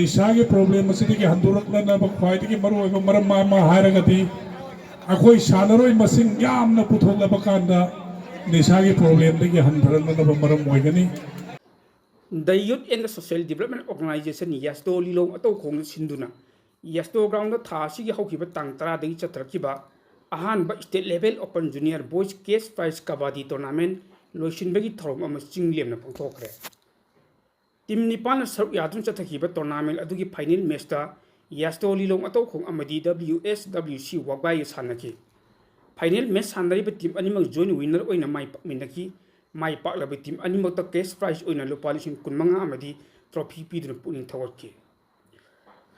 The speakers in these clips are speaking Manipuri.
निशा की प्रॉब्लम से हंदोरक्न ख्वाई मरम अखोई सानरोई मसिंग यामना पुथोलब कांदा निशा की प्रॉब्लम हंधरनब मरम होगनी The Youth and the Social Development Organization Yasto Lilong Ato Kong Sinduna Yasto Ground the Tasi Hokiba Tang Tara de Chatrakiba Ahan by State Level Open Junior Boys Case Prize Kabaddi Tournament Loishin Begi Throm Amas Jingliam Pongtokre Team Nipan Sub Yadun Chatakiba Tournament Adugi Final Mesta Yasto Lilong Ato Kong Amadi WSWC Wagbai Sanaki Final Mess Handari Team Animal Join Winner Oina Mai Minaki Mai Paklaba team animal ta cash prize oina lupa lising kunmanga amadi trophy piduna puning thawatki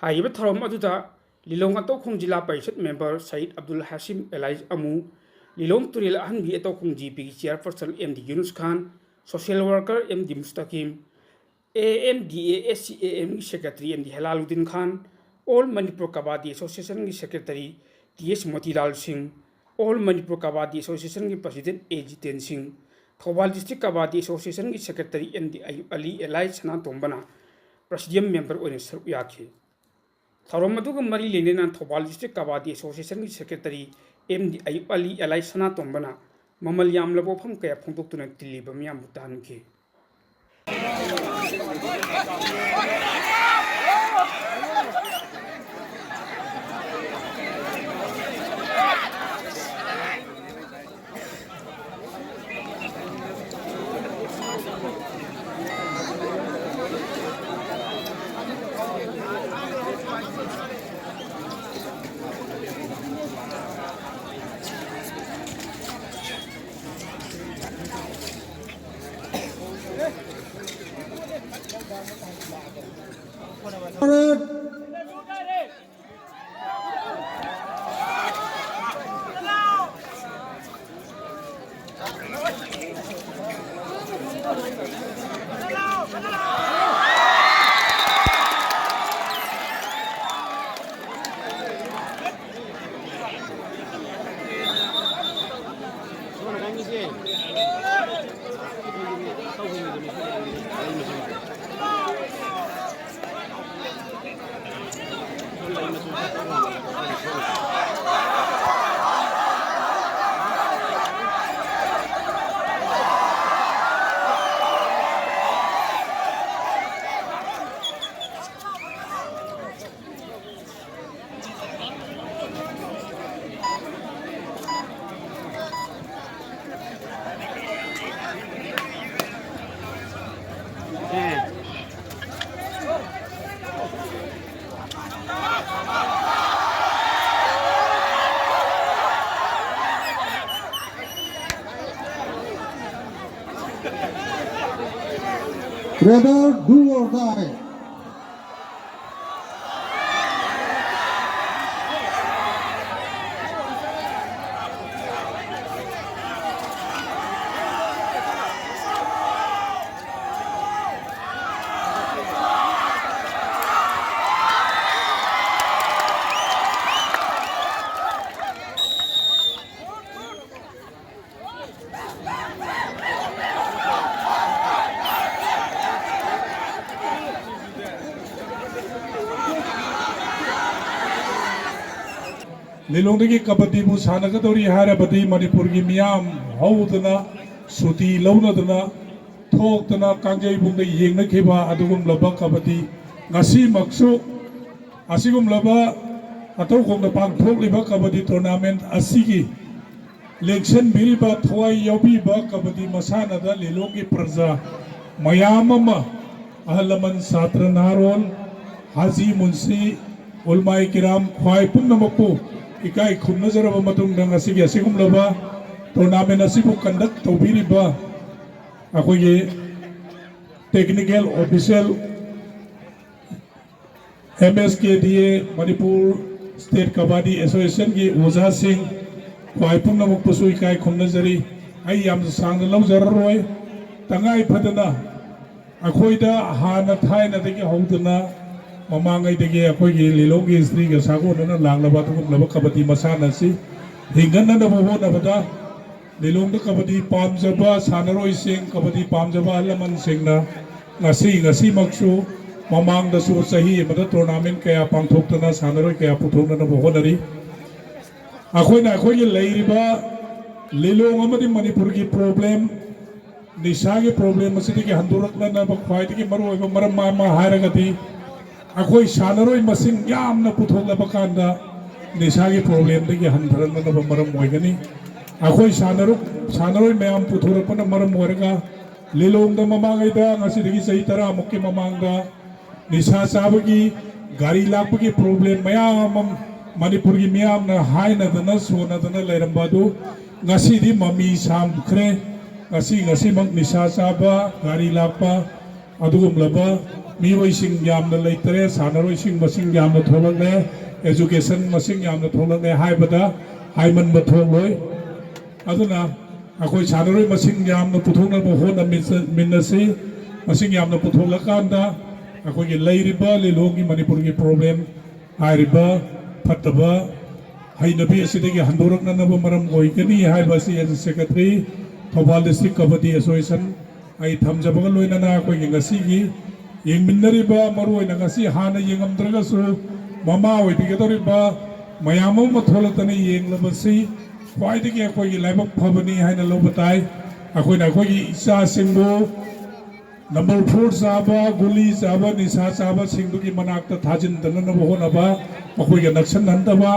haiba thorom aduda Lilong Ato Khong Jila Parishad member Said Abdul Hashim Elais Amu Lilong Turil Ahanbi Ato Khong GP chairperson MD Yunus Khan social worker MD Mustaqim AMDA SCAM secretary MD Helaluddin Khan All Manipur Kabaddi Association secretary TS Motilal Singh All Manipur Kabaddi Association president A.Jiten Singh Thobal District Kabaddi Association Secretary MD Ali Elai Sana Tombana Presidium member on Yaki. Tharomadu Mari Lenina Thobal District Kabaddi Association Secretary MD Ali Elai Sana Tombana Mamal Yam Labopam Kaya Pontok to Tilibamiam Butanki. Whether do or die. Lilong de kabaddi bu sanagadori harabadi Manipur gi miyam howdana suti launadana thokdana kangjai bungda yengna khiba adugum laba kabaddi ngasi maksu asigum laba atau khongda pangthok liba kabaddi tournament asigi election biriba thwai yobi ba kabaddi masana da Lilong gi praja mayam ama ahlaman satra narol haji munsi ulmai kiram khwai punnamakpu ikai khumna jaraba matung dang asigi asigum laba tournament asibu conduct tobiriba akoye technical official MSKDA Manipur State Kabaddi Association ki Oza Singh khwai punnamak pasu ikai khumna jari ai yam sangna lawjararoi tangai phadana akoida hana thaina dagi howdana Mamangai degi akoigi Lilong gi Sri ga sago na langlaba tugum laba kabaddi masana si hingan na bobo na bada Lilong da kabaddi pamjaba sanaroi sing kabaddi pamjaba alaman sing na ngasi maksu ममांगदसु सही मद टूर्नामेंट कया पांथोक्तना सानरोय कया पुथोक्ननबो होनरी अखोइना अखोइगे लेरिबा लिलोंग अमदि मणिपुर की प्रॉब्लम निशा की प्रॉब्लम असिदि हंदोरक्ननबा ख्वाइदगी मरुओइबा मरम मा हायरगदि अखोइ सानरोय मसिंग यामना पुथोक्लबा कांदा निशा की प्रॉब्लम दगी हंधरननबा मरम ओइगनी अखोइ सानरोय मयाम पुथोरपना मरम ओइरगा लिलोंग द ममांगैदा ngasiदगी सही तरह मुक्के ममांगदा निशा चाबगी गाड़ी लापगी प्रॉब्लम मयाम मणिपुर की मियाम ना हाइनदना सोनदना लेरंबादु ngasiदी ममी सामख्रे ngasi mak निशा चाबा गाड़ी लापा अदुगुमलबा मिवैसिंग यामना लेतरे सानरोइसिंग मसिंग यामना थोलगले एजुकेशन मसिंग यामना थोलगले हाइबदा हाइमन बथोलोय अदुना अखोइ सानरोइ मसिंग यामना पुथोनबो होना मिनसि मसिंग यामना पुथोलकांदा अखोइ लेरिबा लिलोंगी मणिपुर की प्रॉब्लम हाइरिबा फतबा हाइनबी असिदगी हंदोरक्ननबो मरम ओइगनी हाइबासि as secretary Thoubal district kabaddi association आई थमजबगा लोइनना अखोइगी ngasiगी yengminnariba maruoina ngasi hana yengamdragasu mama oibigadoriba mayam ama tholatani yenglabasi khwaidagi akoigi laibak phabani haina lobatai akoina akoigi isa singbu number 4 saba guli saba nisa saba singdugi manakta thajin danana honaba makoiga naksan handaba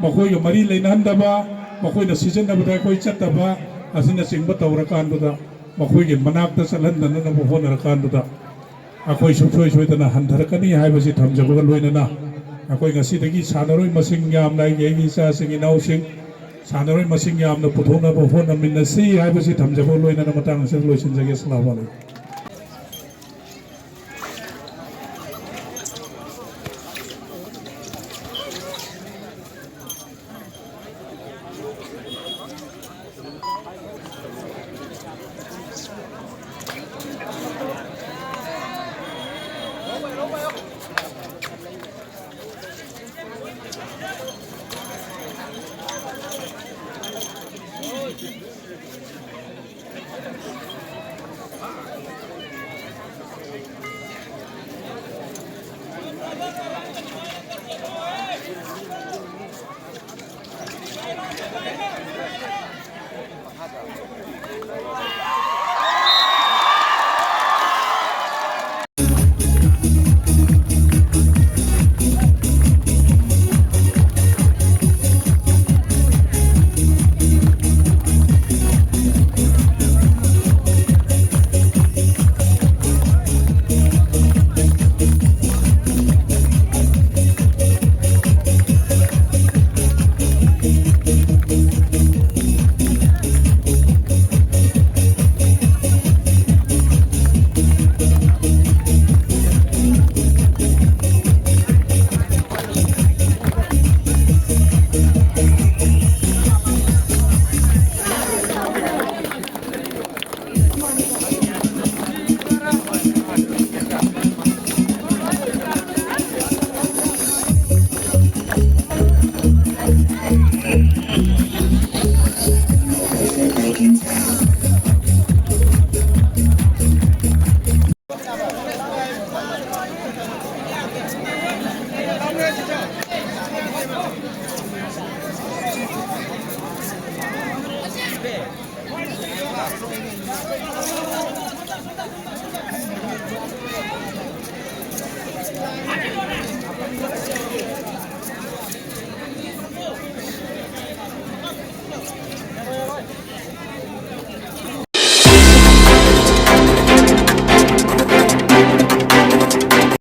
makoiga mari leinandaba makoina season nabada koi chataba asina singba tawrakanduda makoigi manakta salhandanana honarakanduda अखोई सुसोई सोइदना हंधरकनी हाइबसी थमजबगा लोइनना अखोई ngasiदगी सानरोय मसिंग यामना येगी सासिंग इनाउसिंग सानरोय मसिंग यामना पुथोनबो होनमिनसि हाइबसी थमजबगा लोइनना मतंग से लोइसिनजगे अस्सलामु अलैकुम